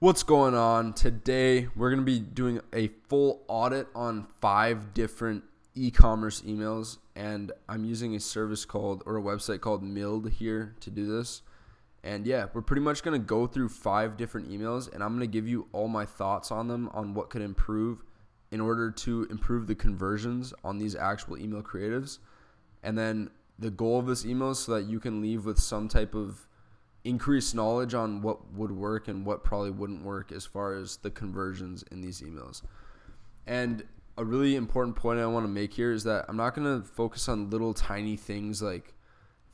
What's going on? Today, we're going to be doing a full audit on 5 different e-commerce emails, and I'm using a service called, or a website called Mild here to do this. And yeah, we're pretty much going to go through 5 different emails, and I'm going to give you all my thoughts on them, on what could improve in order to improve the conversions on these actual email creatives. And then the goal of this email is so that you can leave with some type of increased knowledge on what would work and what probably wouldn't work as far as the conversions in these emails. And a really important point I want to make here is that I'm not going to focus on little tiny things like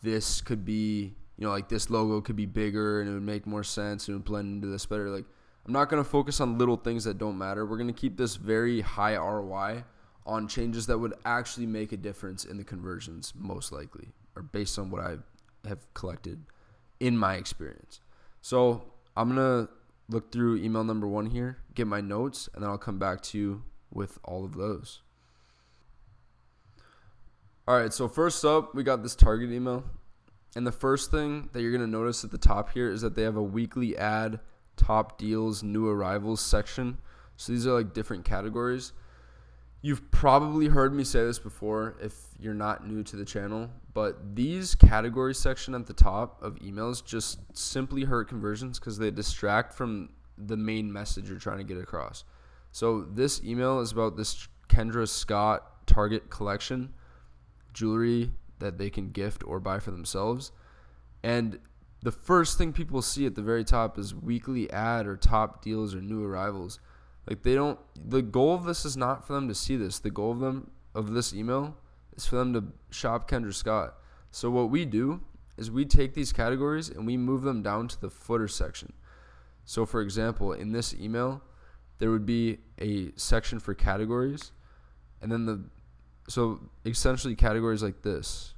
this could be, like this logo could be bigger and it would make more sense and it would blend into this better. Like, I'm not going to focus on little things that don't matter. We're going to keep this very high ROI on changes that would actually make a difference in the conversions, most likely, or based on what I have collected in my experience. So I'm going to look through email number 1 here, get my notes, and then I'll come back to you with all of those. All right, so first up, we got this Target email. And the first thing that you're going to notice at the top here is that they have a weekly ad, top deals, new arrivals section. So these are like different categories. You've probably heard me say this before if you're not new to the channel, but these category section at the top of emails just simply hurt conversions because they distract from the main message you're trying to get across. So this email is about this Kendra Scott Target collection, jewelry that they can gift or buy for themselves. And the first thing people see at the very top is weekly ad or top deals or new arrivals. Like the goal of this is not for them to see this. The goal of this email is for them to shop Kendra Scott. So what we do is we take these categories and we move them down to the footer section. So for example, in this email, there would be a section for categories, and then so essentially categories like this,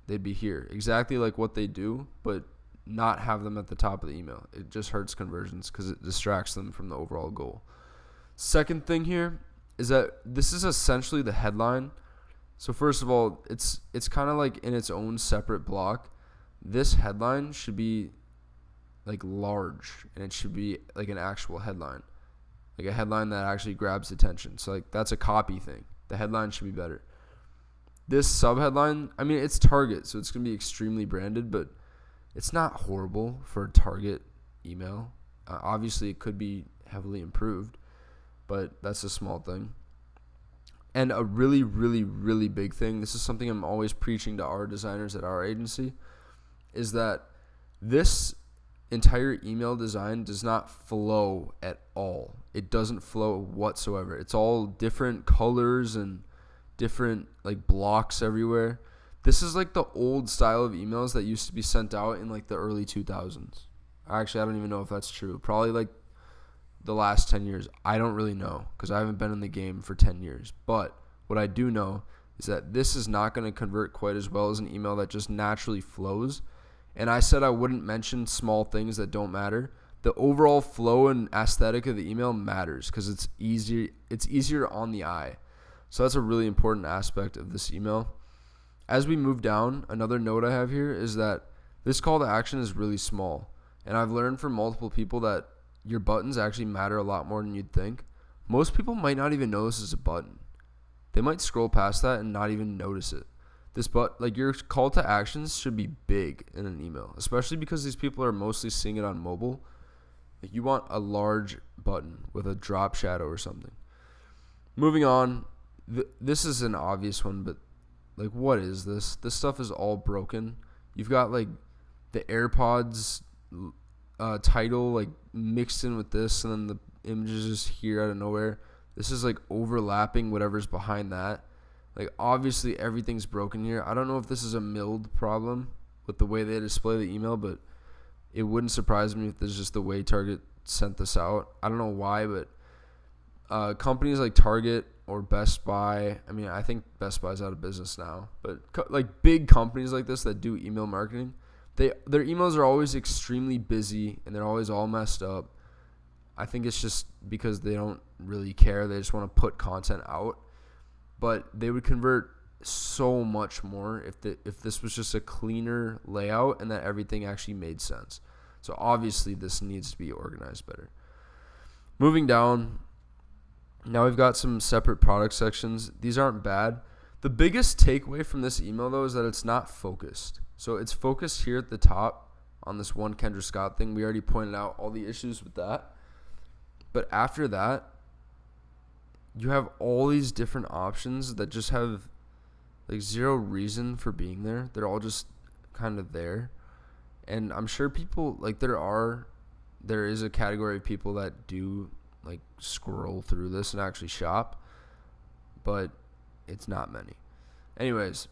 they'd be here. Exactly like what they do, but not have them at the top of the email. It just hurts conversions because it distracts them from the overall goal. Second thing here is that this is essentially the headline. So first of all, it's kind of like in its own separate block. This headline should be like large, and it should be like an actual headline, like a headline that actually grabs attention. So like that's a copy thing. The headline should be better. This subheadline, I mean, it's Target, so it's going to be extremely branded, but it's not horrible for a Target email. Obviously, it could be heavily improved, but that's a small thing. And a really, really, really big thing, this is something I'm always preaching to our designers at our agency, is that this entire email design does not flow at all. It doesn't flow whatsoever. It's all different colors and different like blocks everywhere. This is like the old style of emails that used to be sent out in like the early 2000s. Actually, I don't even know if that's true. Probably like the last 10 years. I don't really know because I haven't been in the game for 10 years. But what I do know is that this is not going to convert quite as well as an email that just naturally flows. And I said I wouldn't mention small things that don't matter. The overall flow and aesthetic of the email matters because it's easier on the eye. So that's a really important aspect of this email. As we move down, another note I have here is that this call to action is really small. And I've learned from multiple people that your buttons actually matter a lot more than you'd think. Most people might not even know this is a button. They might scroll past that and not even notice it. Your call to actions should be big in an email, especially because these people are mostly seeing it on mobile. Like you want a large button with a drop shadow or something. Moving on, this is an obvious one, but like what is this? This stuff is all broken. You've got like the AirPods title like mixed in with this, and then the images just here out of nowhere. This is like overlapping whatever's behind that. Like obviously everything's broken here. I don't know if this is a Mild problem with the way they display the email, but it wouldn't surprise me if this is just the way Target sent this out. I don't know why, but companies like Target or Best Buy, I mean, I think Best Buy's out of business now, but like big companies like this that do email marketing, their emails are always extremely busy and they're always all messed up. I think it's just because they don't really care. They just want to put content out. But they would convert so much more if this was just a cleaner layout and that everything actually made sense. So obviously this needs to be organized better. Moving down, now we've got some separate product sections. These aren't bad. The biggest takeaway from this email, though, is that it's not focused. So it's focused here at the top on this one Kendra Scott thing. We already pointed out all the issues with that. But after that, you have all these different options that just have like zero reason for being there. They're all just kind of there. And I'm sure people, like, there is a category of people that do like scroll through this and actually shop, but it's not many. Anyways,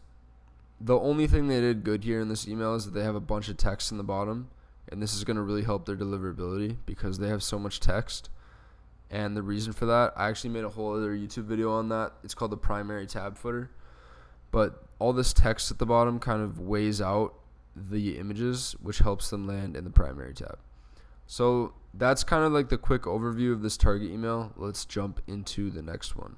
the only thing they did good here in this email is that they have a bunch of text in the bottom, and this is going to really help their deliverability because they have so much text. And the reason for that, I actually made a whole other YouTube video on that. It's called the primary tab footer. But all this text at the bottom kind of weighs out the images, which helps them land in the primary tab. So that's kind of like the quick overview of this target email. Let's jump into the next one.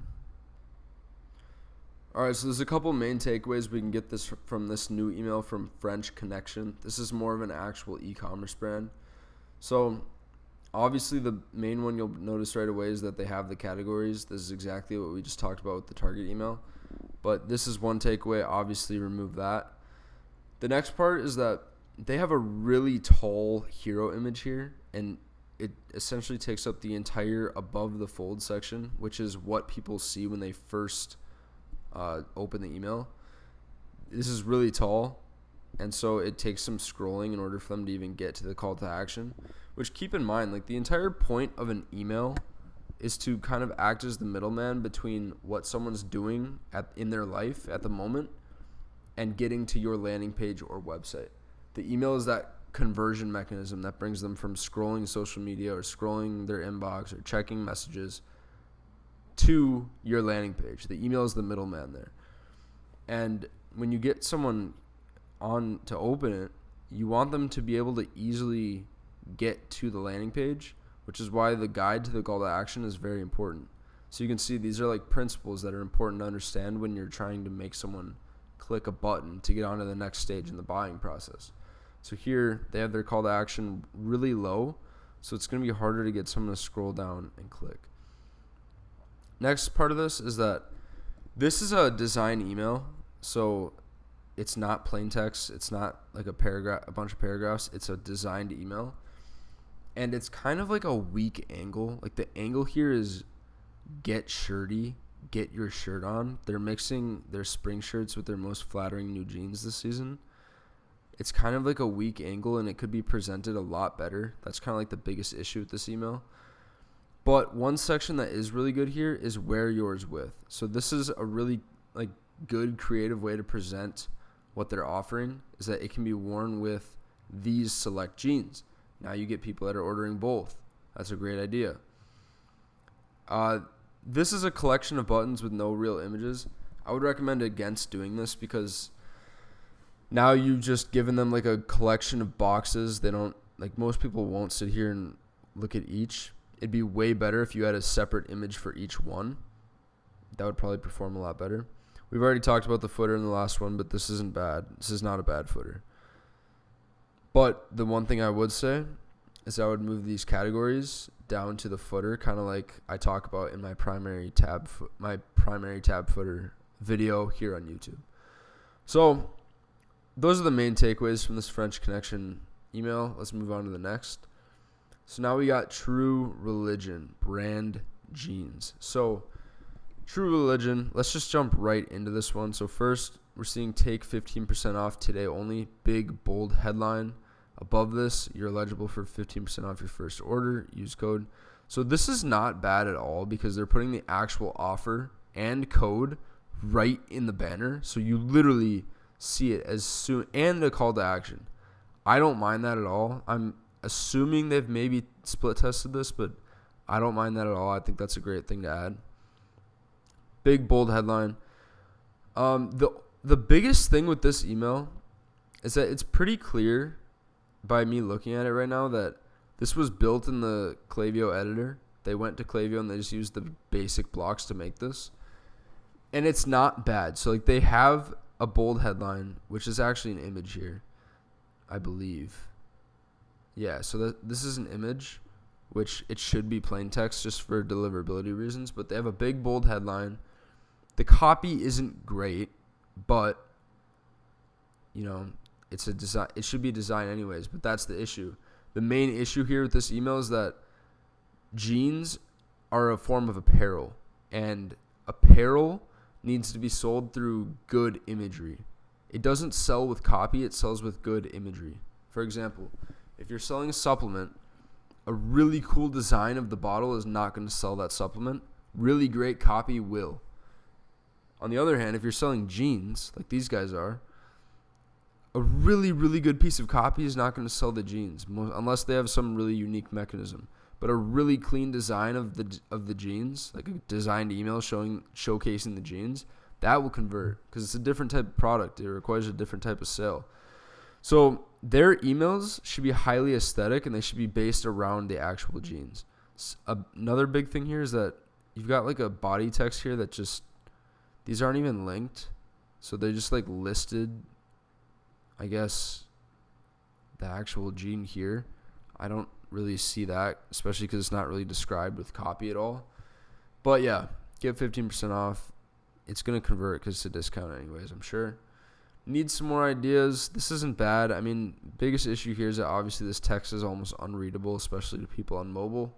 All right, so there's a couple main takeaways we can get this from this new email from French Connection. This is more of an actual e-commerce brand. So obviously the main one you'll notice right away is that they have the categories. This is exactly what we just talked about with the target email. But this is one takeaway. Obviously remove that. The next part is that they have a really tall hero image here, and it essentially takes up the entire above the fold section, which is what people see when they first open the email. This is really tall, and so it takes some scrolling in order for them to even get to the call to action, which, keep in mind, like, the entire point of an email is to kind of act as the middleman between what someone's doing in their life at the moment and getting to your landing page or website. The email is that conversion mechanism that brings them from scrolling social media or scrolling their inbox or checking messages to your landing page. The email is the middleman there. And when you get someone on to open it, you want them to be able to easily get to the landing page, which is why the guide to the call to action is very important. So you can see these are like principles that are important to understand when you're trying to make someone click a button to get on to the next stage in the buying process. So here they have their call to action really low, so it's going to be harder to get someone to scroll down and click. Next part of this is that this is a design email, so it's not plain text. It's not like a bunch of paragraphs. It's a designed email, and it's kind of like a weak angle. Like, the angle here is get shirty, get your shirt on. They're mixing their spring shirts with their most flattering new jeans this season. It's kind of like a weak angle, and it could be presented a lot better. That's kind of like the biggest issue with this email. But one section that is really good here is wear yours with. So this is a really like good creative way to present what they're offering, is that it can be worn with these select jeans. Now you get people that are ordering both. That's a great idea. This is a collection of buttons with no real images. I would recommend against doing this because now you've just given them like a collection of boxes. They don't, like, most people won't sit here and look at each. It'd be way better if you had a separate image for each one. That would probably perform a lot better. We've already talked about the footer in the last one, but this isn't bad. This is not a bad footer. But the one thing I would say is I would move these categories down to the footer, kind of like I talk about in my primary tab footer video here on YouTube. So those are the main takeaways from this French Connection email. Let's move on to the next. So now we got True Religion brand jeans. So True Religion, let's just jump right into this one. So first, we're seeing take 15% off today only. Big, bold headline. Above this, you're eligible for 15% off your first order. Use code. So this is not bad at all because they're putting the actual offer and code right in the banner. So you literally see it as soon, and a call to action. I don't mind that at all. I'm assuming they've maybe split tested this, but I don't mind that at all. I think that's a great thing to add. Big, bold headline. The biggest thing with this email is that it's pretty clear by me looking at it right now that this was built in the Klaviyo editor. They went to Klaviyo and they just used the basic blocks to make this. And it's not bad. So, like, they have a bold headline, which is actually an image here, I believe. Yeah, so this is an image. which it should be plain text just for deliverability reasons, but they have a big bold headline. The copy isn't great, but it's a design. It should be designed anyways, but that's the issue. The main issue here with this email is that jeans are a form of apparel, and apparel needs to be sold through good imagery. It doesn't sell with copy, it sells with good imagery. For example, if you're selling a supplement, a really cool design of the bottle is not going to sell that supplement. Really great copy will. On the other hand, if you're selling jeans, like these guys are, a really, really good piece of copy is not going to sell the jeans unless they have some really unique mechanism. But a really clean design of the jeans, like a designed email showcasing the jeans, that will convert because it's a different type of product. It requires a different type of sale. So their emails should be highly aesthetic and they should be based around the actual jeans. Another big thing here is that you've got like a body text here that just, these aren't even linked. So they're just like listed, I guess, the actual jean here. I don't really see that, especially because it's not really described with copy at all. But yeah, get 15% off. It's going to convert because it's a discount anyways, I'm sure. Need some more ideas. This isn't bad. I mean, biggest issue here is that obviously this text is almost unreadable, especially to people on mobile.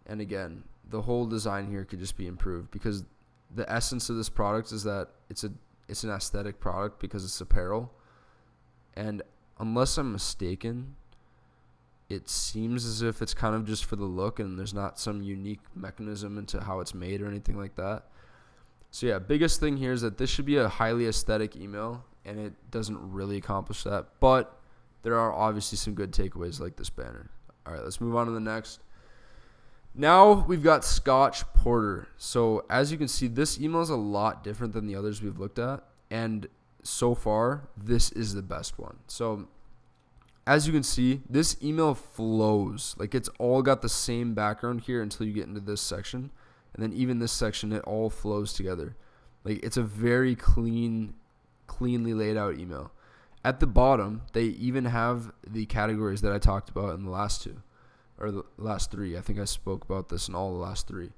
And again, the whole design here could just be improved because the essence of this product is that it's an aesthetic product because it's apparel. And unless I'm mistaken, it seems as if it's kind of just for the look and there's not some unique mechanism into how it's made or anything like that. So yeah, biggest thing here is that this should be a highly aesthetic email, and it doesn't really accomplish that. But there are obviously some good takeaways like this banner. All right, let's move on to the next. Now we've got Scotch Porter. So as you can see, this email is a lot different than the others we've looked at. And so far, this is the best one. So as you can see, this email flows. Like it's all got the same background here until you get into this section. And then even this section, it all flows together. Like it's a very cleanly laid out email. At the bottom, they even have the categories that I talked about in the last two, or the last three. I think I spoke about this in all the last three.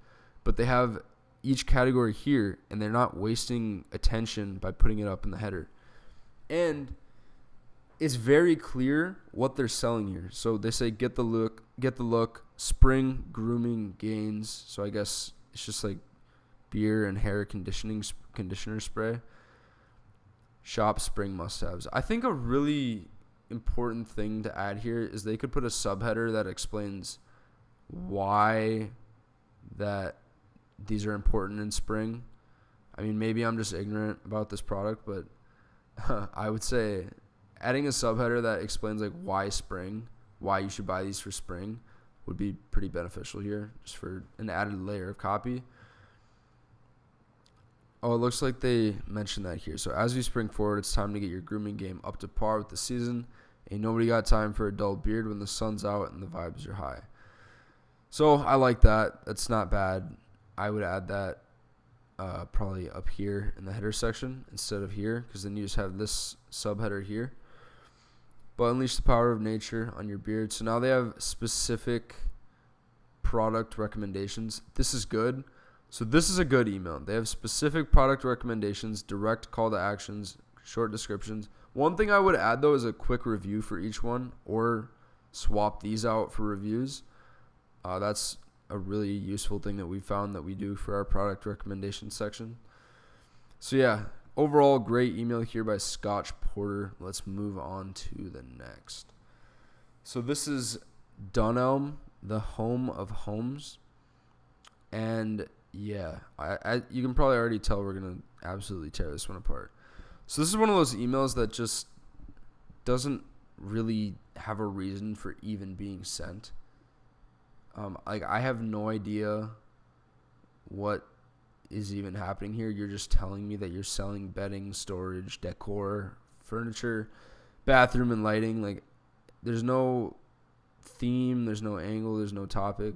But they have each category here, and they're not wasting attention by putting it up in the header. And it's very clear what they're selling here. So they say get the look, spring grooming gains. So I guess it's just like beer and hair conditioner spray. Shop spring must-haves. I think a really important thing to add here is they could put a subheader that explains why that these are important in spring. I mean, maybe I'm just ignorant about this product, but I would say adding a subheader that explains like why spring, why you should buy these for spring would be pretty beneficial here, just for an added layer of copy. Oh, it looks like they mentioned that here. So as we spring forward, it's time to get your grooming game up to par with the season. Ain't nobody got time for a dull beard when the sun's out and the vibes are high. So I like that. That's not bad. I would add that probably up here in the header section instead of here, because then you just have this subheader here. But unleash the power of nature on your beard. So now they have specific product recommendations. This is good. So this is a good email. They have specific product recommendations, direct call to actions, short descriptions. One thing I would add, though, is a quick review for each one, or swap these out for reviews. That's a really useful thing that we found that we do for our product recommendation section. So yeah, overall great email here by Scotch Porter. Let's move on to the next. So this is Dunelm, the home of homes. And yeah, you can probably already tell we're going to absolutely tear this one apart. So this is one of those emails that just doesn't really have a reason for even being sent. Like I have no idea what is even happening here. You're just telling me that you're selling bedding, storage, decor, furniture, bathroom, and lighting. Like there's no theme, there's no angle, there's no topic.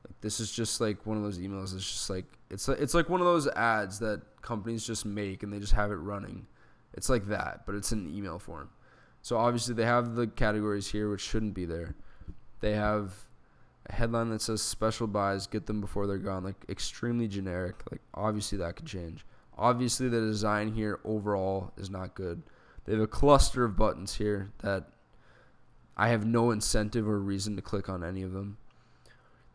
Like this is just like one of those emails. It's just like it's like one of those ads that companies just make and they just have it running. It's like that, but it's in email form. So obviously they have the categories here, which shouldn't be there. They have A headline that says special buys, get them before they're gone. Like extremely generic. Like obviously that could change. Obviously the design here overall is not good. They have a cluster of buttons here that I have no incentive or reason to click on any of them.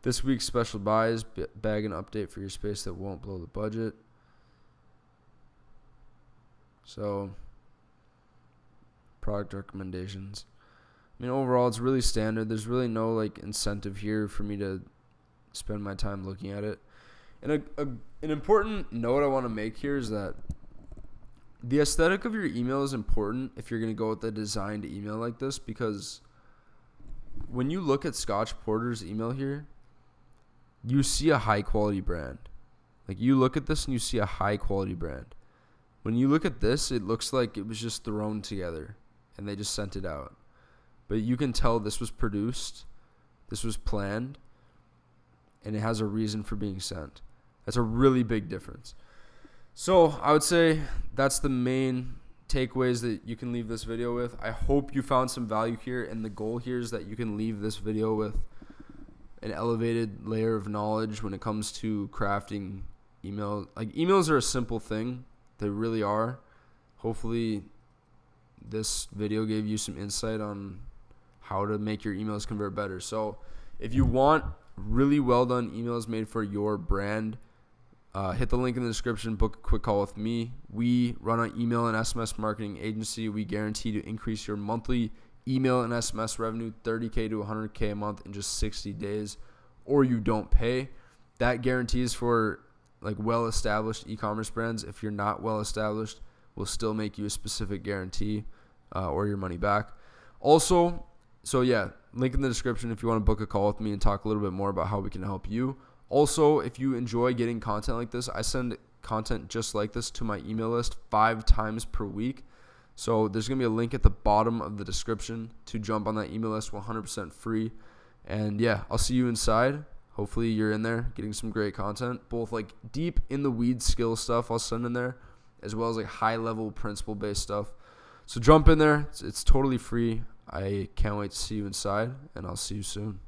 This week's special buys, bag an update for your space that won't blow the budget. So, product recommendations. I mean, overall, it's really standard. There's really no like incentive here for me to spend my time looking at it. And an important note I want to make here is that the aesthetic of your email is important if you're going to go with a designed email like this, because when you look at Scotch Porter's email here, you see a high quality brand. Like you look at this and you see a high quality brand. When you look at this, it looks like it was just thrown together and they just sent it out. But you can tell this was produced, this was planned, and it has a reason for being sent. That's a really big difference. So I would say that's the main takeaways that you can leave this video with. I hope you found some value here, and the goal here is that you can leave this video with an elevated layer of knowledge when it comes to crafting email. Like emails are a simple thing. They really are. Hopefully this video gave you some insight on how to make your emails convert better. So if you want really well done emails made for your brand, hit the link in the description, book a quick call with me. We run an email and SMS marketing agency. We guarantee to increase your monthly email and SMS revenue $30K to $100K a month in just 60 days, or you don't pay. That guarantees for like well-established e-commerce brands. If you're not well-established, we'll still make you a specific guarantee or your money back. Also, so yeah, link in the description if you want to book a call with me and talk a little bit more about how we can help you. Also, if you enjoy getting content like this, I send content just like this to my email list 5 times per week. So there's going to be a link at the bottom of the description to jump on that email list, 100% free. And yeah, I'll see you inside. Hopefully you're in there getting some great content, both like deep in the weeds skill stuff I'll send in there, as well as like high level principle based stuff. So jump in there. It's totally free. I can't wait to see you inside, and I'll see you soon.